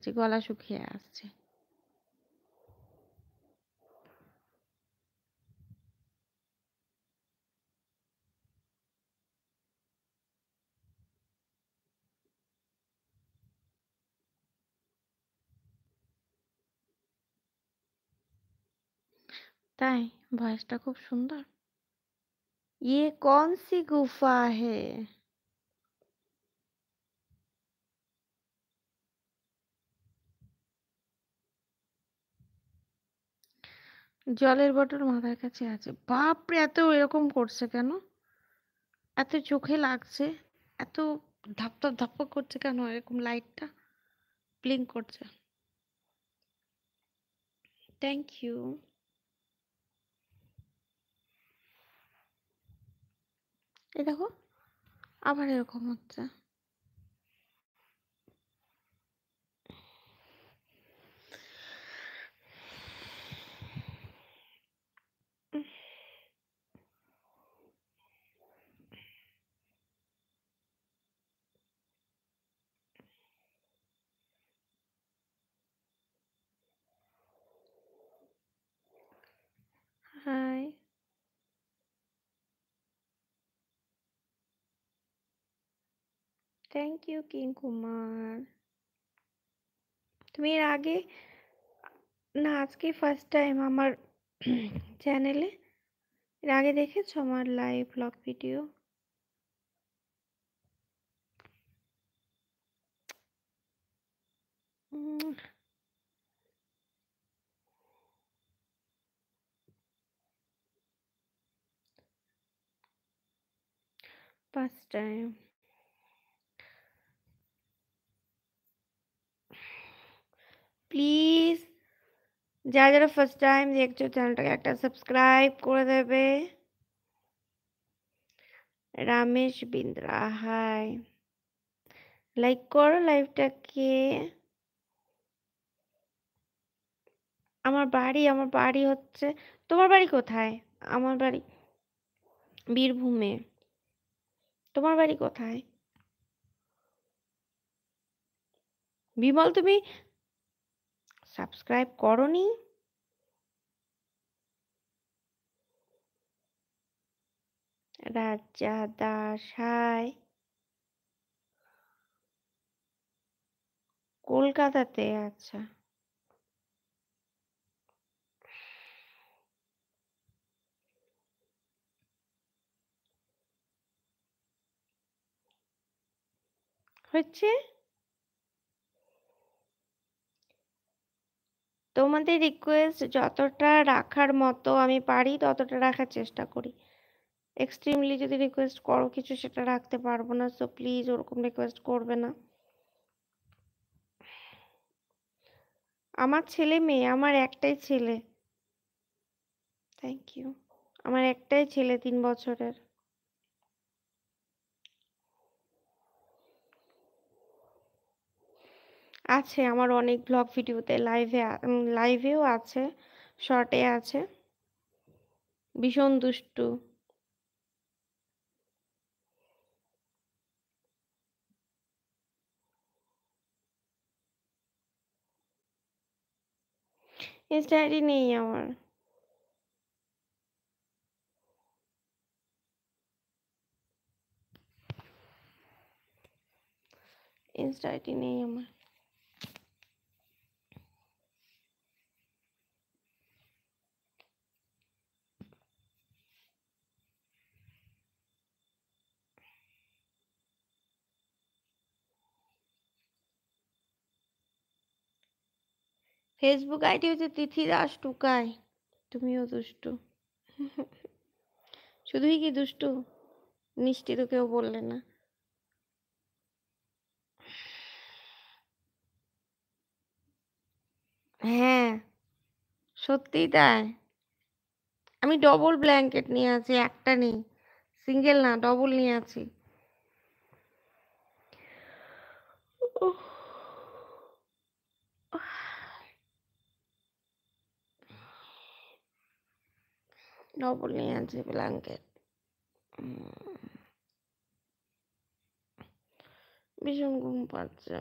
আসছি, গলা শুকিয়ে আসছে। তাই? ভয়েসটা খুব সুন্দর। ये कौन सी गुफा है? জলের বটল মাথার কাছে আছে। বাপরে! এত এরকম করছে কেন? এত চোখে লাগছে? এত ধাপ ধাপ করছে কেন এরকম লাইটটা? ব্লিঙ্ক করছে। Thank you. এই দেখো, আবার এরকম হচ্ছে। Hi. Thank you King Kumar. তুমি এর আগে, না আজকে ফার্স্ট টাইম আমার চ্যানেলে। এর আগে দেখেছো আমার live blog video? First time. Please যারা যারা ফার্স্ট টাইম দেখছো চ্যানেলটাকে একটা সাবস্ক্রাইব করে দেবে। রামেশ বিন্দ্রা, হাই। লাইক করো লাইভটাকে। আমার বাড়ি হচ্ছে, তোমার বাড়ি কোথায়? আমার বাড়ি বীরভূমে। তোমার বাড়ি কোথায়? বিমল, তুমি সাবস্ক্রাইব করনি? রাজা দাস, হাই। কলকাতাতে? আচ্ছা। হচ্ছে তোমাদের রিকোয়েস্ট যতটা রাখার মতো আমি পারি ততটা রাখার চেষ্টা করি। এক্সট্রিমলি যদি রিকোয়েস্ট করো কিছু, সেটা রাখতে পারবো না, সো প্লিজ ওরকম রিকোয়েস্ট করবে না। আমার ছেলে মেয়ে, আমার একটাই ছেলে। Thank you. আমার একটাই ছেলে 3 বছরের। আছে আমার অনেক ব্লগ ভিডিওতে, লাইভেও আছে, শর্টে আছে। ভীষণ দুষ্টু। ইনস্টা আইডি নেই আমার। ইনস্টা আইডি নেই আমার। ফেসবুক আইডি হচ্ছে তিথি দাস টুকাই। তুমিও দুষ্টু। শুধুই কি দুষ্টু? মিষ্টি তো কেউ বললে না। হ্যাঁ, সত্যিই তাই। আমি ডবল ব্ল্যাঙ্কেট নিয়ে আছি, একটা নেই। সিঙ্গেল না, ডবল নিয়ে আছি। উফ, ডবল নিয়ে আছি ব্ল্যাঙ্কেট। ভীষণ ঘুম পাচ্ছে।